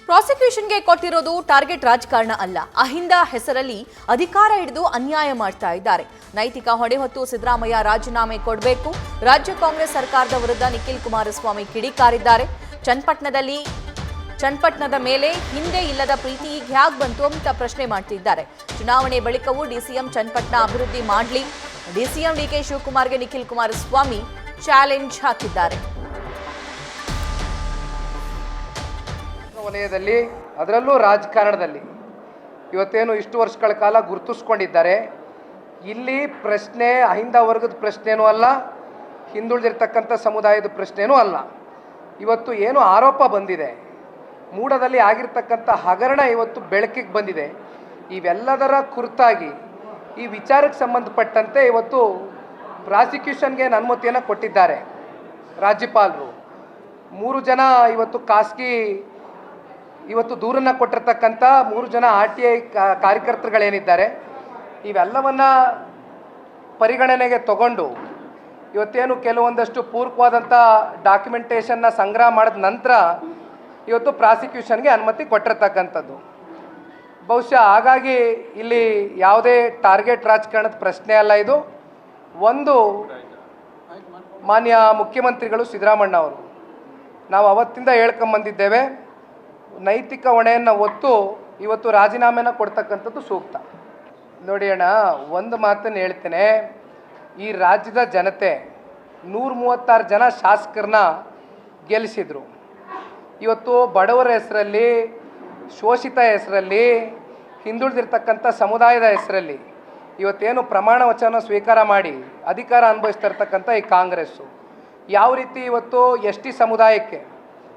ಪ್ರಾಸಿಕ್ಯೂಷನ್ಗೆ ಕೊಟ್ಟಿರೋದು ಟಾರ್ಗೆಟ್ ರಾಜಕಾರಣ ಅಲ್ಲ, ಅಹಿಂದ ಹೆಸರಲ್ಲಿ ಅಧಿಕಾರ ಹಿಡಿದು ಅನ್ಯಾಯ ಮಾಡ್ತಾ ಇದ್ದಾರೆ. ನೈತಿಕ ಹೊಣೆ ಹೊತ್ತು ಸಿದ್ದರಾಮಯ್ಯ ರಾಜೀನಾಮೆ ಕೊಡಬೇಕು. ರಾಜ್ಯ ಕಾಂಗ್ರೆಸ್ ಸರ್ಕಾರದ ವಿರುದ್ಧ ನಿಖಿಲ್ ಕುಮಾರಸ್ವಾಮಿ ಕಿಡಿಕಾರಿದ್ದಾರೆ. ಚನ್ನಪಟ್ಟಣದ ಮೇಲೆ ಹಿಂದೆ ಇಲ್ಲದ ಪ್ರೀತಿ ಈಗ ಹೇಗೆ ಬಂತು ಅಂತ ಪ್ರಶ್ನೆ ಮಾಡ್ತಿದ್ದಾರೆ. ಚುನಾವಣೆ ಬಳಿಕವೂ ಡಿಸಿಎಂ ಚನ್ನಪಟ್ಟಣ ಅಭಿವೃದ್ಧಿ ಮಾಡಲಿ. ಡಿಸಿಎಂ ಡಿಕೆ ಶಿವಕುಮಾರ್ಗೆ ನಿಖಿಲ್ ಕುಮಾರಸ್ವಾಮಿ ಚಾಲೆಂಜ್ ಹಾಕಿದ್ದಾರೆ. ವಲಯದಲ್ಲಿ ಅದರಲ್ಲೂ ರಾಜಕಾರಣದಲ್ಲಿ ಇವತ್ತೇನು ಇಷ್ಟು ವರ್ಷಗಳ ಕಾಲ ಗುರುತಿಸ್ಕೊಂಡಿದ್ದಾರೆ. ಇಲ್ಲಿ ಪ್ರಶ್ನೆ ಅಹಿಂದ ವರ್ಗದ ಪ್ರಶ್ನೆನೂ ಅಲ್ಲ, ಹಿಂದುಳಿದಿರ್ತಕ್ಕಂಥ ಸಮುದಾಯದ ಪ್ರಶ್ನೆನೂ ಅಲ್ಲ. ಇವತ್ತು ಏನು ಆರೋಪ ಬಂದಿದೆ, ಮೂಡದಲ್ಲಿ ಆಗಿರ್ತಕ್ಕಂಥ ಹಗರಣ ಇವತ್ತು ಬೆಳಕಿಗೆ ಬಂದಿದೆ. ಇವೆಲ್ಲದರ ಕುರಿತಾಗಿ ಈ ವಿಚಾರಕ್ಕೆ ಸಂಬಂಧಪಟ್ಟಂತೆ ಇವತ್ತು ಪ್ರಾಸಿಕ್ಯೂಷನ್ಗೆ ಅನುಮತಿಯನ್ನು ಕೊಟ್ಟಿದ್ದಾರೆ ರಾಜ್ಯಪಾಲರು. 3 ಜನ ಇವತ್ತು ಖಾಸಗಿ ಇವತ್ತು ದೂರನ್ನು ಕೊಟ್ಟಿರ್ತಕ್ಕಂಥ 3 ಜನ RTI ಕಾರ್ಯಕರ್ತರುಗಳೇನಿದ್ದಾರೆ, ಇವೆಲ್ಲವನ್ನು ಪರಿಗಣನೆಗೆ ತಗೊಂಡು ಇವತ್ತೇನು ಕೆಲವೊಂದಷ್ಟು ಪೂರಕವಾದಂಥ ಡಾಕ್ಯುಮೆಂಟೇಷನ್ನ ಸಂಗ್ರಹ ಮಾಡಿದ ನಂತರ ಇವತ್ತು ಪ್ರಾಸಿಕ್ಯೂಷನ್ಗೆ ಅನುಮತಿ ಕೊಟ್ಟಿರ್ತಕ್ಕಂಥದ್ದು. ಬಹುಶಃ ಹಾಗಾಗಿ ಇಲ್ಲಿ ಯಾವುದೇ ಟಾರ್ಗೆಟ್ ರಾಜಕಾರಣದ ಪ್ರಶ್ನೆ ಅಲ್ಲ. ಇದು ಒಂದು ಮಾನ್ಯ ಮುಖ್ಯಮಂತ್ರಿಗಳು ಸಿದ್ದರಾಮಣ್ಣ ಅವರು, ನಾವು ಅವತ್ತಿಂದ ಹೇಳ್ಕೊಂಬಂದಿದ್ದೇವೆ, ನೈತಿಕ ಹೊಣೆಯನ್ನು ಹೊತ್ತು ಇವತ್ತು ರಾಜೀನಾಮೆನ ಕೊಡ್ತಕ್ಕಂಥದ್ದು ಸೂಕ್ತ. ನೋಡಿ ಅಣ್ಣ, ಒಂದು ಮಾತನ್ನು ಹೇಳ್ತೇನೆ, ಈ ರಾಜ್ಯದ ಜನತೆ 136 ಜನ ಶಾಸಕರನ್ನ ಗೆಲ್ಲಿಸಿದ್ರು. ಇವತ್ತು ಬಡವರ ಹೆಸರಲ್ಲಿ, ಶೋಷಿತ ಹೆಸರಲ್ಲಿ, ಹಿಂದುಳಿದಿರ್ತಕ್ಕಂಥ ಸಮುದಾಯದ ಹೆಸರಲ್ಲಿ ಇವತ್ತೇನು ಪ್ರಮಾಣ ವಚನ ಸ್ವೀಕಾರ ಮಾಡಿ ಅಧಿಕಾರ ಅನುಭವಿಸ್ತಾ ಇರ್ತಕ್ಕಂಥ ಈ ಕಾಂಗ್ರೆಸ್ಸು ಯಾವ ರೀತಿ ಇವತ್ತು ST ಸಮುದಾಯಕ್ಕೆ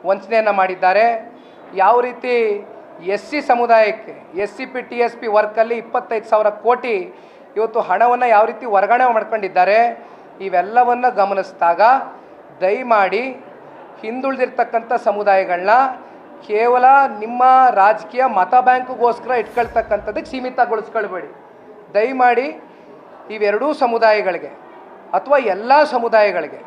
ವಂಚನೆಯನ್ನು ಮಾಡಿದ್ದಾರೆ, ಯಾವ ರೀತಿ SC ಸಮುದಾಯಕ್ಕೆ SCP TSP ವರ್ಕಲ್ಲಿ 25,000 ಕೋಟಿ ಇವತ್ತು ಹಣವನ್ನು ಯಾವ ರೀತಿ ವರ್ಗಾವಣೆ ಮಾಡ್ಕೊಂಡಿದ್ದಾರೆ, ಇವೆಲ್ಲವನ್ನು ಗಮನಿಸಿದಾಗ ದಯಮಾಡಿ ಹಿಂದುಳಿದಿರ್ತಕ್ಕಂಥ ಸಮುದಾಯಗಳನ್ನ ಕೇವಲ ನಿಮ್ಮ ರಾಜಕೀಯ ಮತ ಬ್ಯಾಂಕ್ಗೋಸ್ಕರ ಇಟ್ಕೊಳ್ತಕ್ಕಂಥದ್ದಕ್ಕೆ ಸೀಮಿತಗೊಳಿಸ್ಕೊಳ್ಬೇಡಿ. ದಯಮಾಡಿ ಇವೆರಡೂ ಸಮುದಾಯಗಳಿಗೆ ಅಥವಾ ಎಲ್ಲ ಸಮುದಾಯಗಳಿಗೆ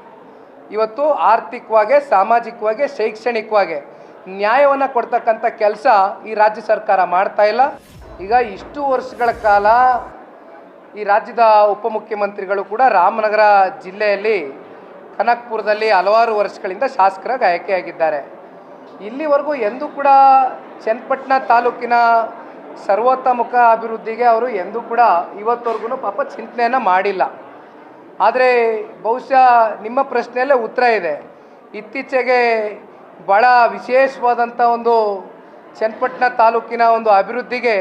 ಇವತ್ತು ಆರ್ಥಿಕವಾಗಿ, ಸಾಮಾಜಿಕವಾಗಿ, ಶೈಕ್ಷಣಿಕವಾಗಿ ನ್ಯಾಯವನ್ನು ಕೊಡ್ತಕ್ಕಂಥ ಕೆಲಸ ಈ ರಾಜ್ಯ ಸರ್ಕಾರ ಮಾಡ್ತಾ ಇಲ್ಲ. ಈಗ ಇಷ್ಟು ವರ್ಷಗಳ ಕಾಲ ಈ ರಾಜ್ಯದ ಉಪಮುಖ್ಯಮಂತ್ರಿಗಳು ಕೂಡ ರಾಮನಗರ ಜಿಲ್ಲೆಯಲ್ಲಿ ಕನಕಪುರದಲ್ಲಿ ಹಲವಾರು ವರ್ಷಗಳಿಂದ ಶಾಸಕರಾಗಿ ಆಯ್ಕೆಯಾಗಿದ್ದಾರೆ. ಇಲ್ಲಿವರೆಗೂ ಎಂದೂ ಕೂಡ ಚನ್ನಪಟ್ಟಣ ತಾಲೂಕಿನ ಸರ್ವತೋಮುಖ ಅಭಿವೃದ್ಧಿಗೆ ಅವರು ಎಂದೂ ಕೂಡ ಇವತ್ತವರೆಗೂ ಪಾಪ ಚಿಂತನೆಯನ್ನು ಮಾಡಿಲ್ಲ. ಆದರೆ ಬಹುಶಃ ನಿಮ್ಮ ಪ್ರಶ್ನೆಯಲ್ಲೇ ಉತ್ತರ ಇದೆ. ಇತ್ತೀಚೆಗೆ ಭಾಳ ವಿಶೇಷವಾದಂಥ ಒಂದು ಚನ್ನಪಟ್ಟಣ ತಾಲೂಕಿನ ಒಂದು ಅಭಿವೃದ್ಧಿಗೆ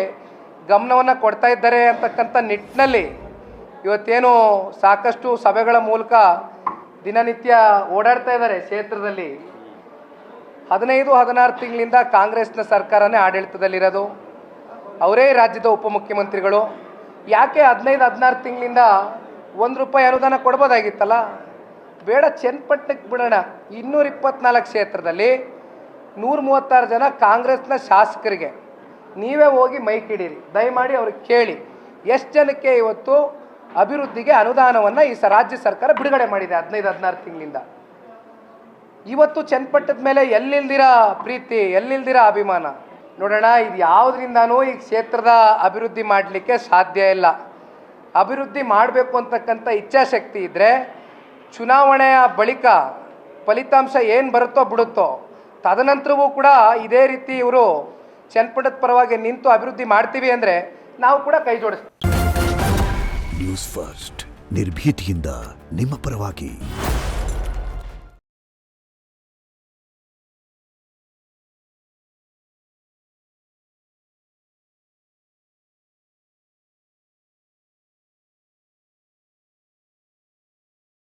ಗಮನವನ್ನು ಕೊಡ್ತಾ ಇದ್ದಾರೆ ಅಂತಕ್ಕಂಥ ನಿಟ್ಟಿನಲ್ಲಿ ಇವತ್ತೇನು ಸಾಕಷ್ಟು ಸಭೆಗಳ ಮೂಲಕ ದಿನನಿತ್ಯ ಓಡಾಡ್ತಾ ಇದ್ದಾರೆ ಕ್ಷೇತ್ರದಲ್ಲಿ. 15-16 ತಿಂಗಳಿಂದ ಕಾಂಗ್ರೆಸ್ನ ಸರ್ಕಾರನೇ ಆಡಳಿತದಲ್ಲಿರೋದು, ಅವರೇ ರಾಜ್ಯದ ಉಪಮುಖ್ಯಮಂತ್ರಿಗಳು. ಯಾಕೆ 15-16 ತಿಂಗಳಿಂದ ₹1 ಅನುದಾನ ಕೊಡ್ಬೋದಾಗಿತ್ತಲ್ಲ? ಬೇಡ, ಚನ್ನಪಟ್ಟಣಕ್ಕೆ ಬಿಡೋಣ. 224 ಕ್ಷೇತ್ರದಲ್ಲಿ 136 ಜನ ಕಾಂಗ್ರೆಸ್ನ ಶಾಸಕರಿಗೆ ನೀವೇ ಹೋಗಿ ಮೈಕ್ ಹಿಡೀರಿ, ದಯಮಾಡಿ ಅವ್ರಿಗೆ ಕೇಳಿ ಎಷ್ಟು ಜನಕ್ಕೆ ಇವತ್ತು ಅಭಿವೃದ್ಧಿಗೆ ಅನುದಾನವನ್ನು ಈ ರಾಜ್ಯ ಸರ್ಕಾರ ಬಿಡುಗಡೆ ಮಾಡಿದೆ 15-16 ತಿಂಗಳಿಂದ. ಇವತ್ತು ಚನ್ನಪಟ್ಟಣದ ಮೇಲೆ ಎಲ್ಲಿಲ್ದಿರ ಪ್ರೀತಿ, ಎಲ್ಲಿಲ್ದಿರ ಅಭಿಮಾನ. ನೋಡೋಣ, ಇದು ಯಾವುದರಿಂದನೂ ಈ ಕ್ಷೇತ್ರದ ಅಭಿವೃದ್ಧಿ ಮಾಡಲಿಕ್ಕೆ ಸಾಧ್ಯ ಇಲ್ಲ. ಅಭಿವೃದ್ಧಿ ಮಾಡಬೇಕು ಅಂತಕ್ಕಂಥ ಇಚ್ಛಾಶಕ್ತಿ ಇದ್ದರೆ ಚುನಾವಣೆಯ ಬಳಿಕ ಫಲಿತಾಂಶ ಏನು ಬರುತ್ತೋ ಬಿಡುತ್ತೋ, ತದನಂತರವೂ ಕೂಡ ಇದೇ ರೀತಿ ಇವರು ಚನ್ನಪಟ್ಟಣದ ಪರವಾಗಿ ನಿಂತು ಅಭಿವೃದ್ಧಿ ಮಾಡ್ತೀವಿ ಅಂದರೆ ನಾವು ಕೂಡ ಕೈ ಜೋಡಿಸ್ತೀವಿ. ನ್ಯೂಸ್ ಫಸ್ಟ್, ನಿರ್ಭೀತಿಯಿಂದ ನಿಮ್ಮ ಪರವಾಗಿ.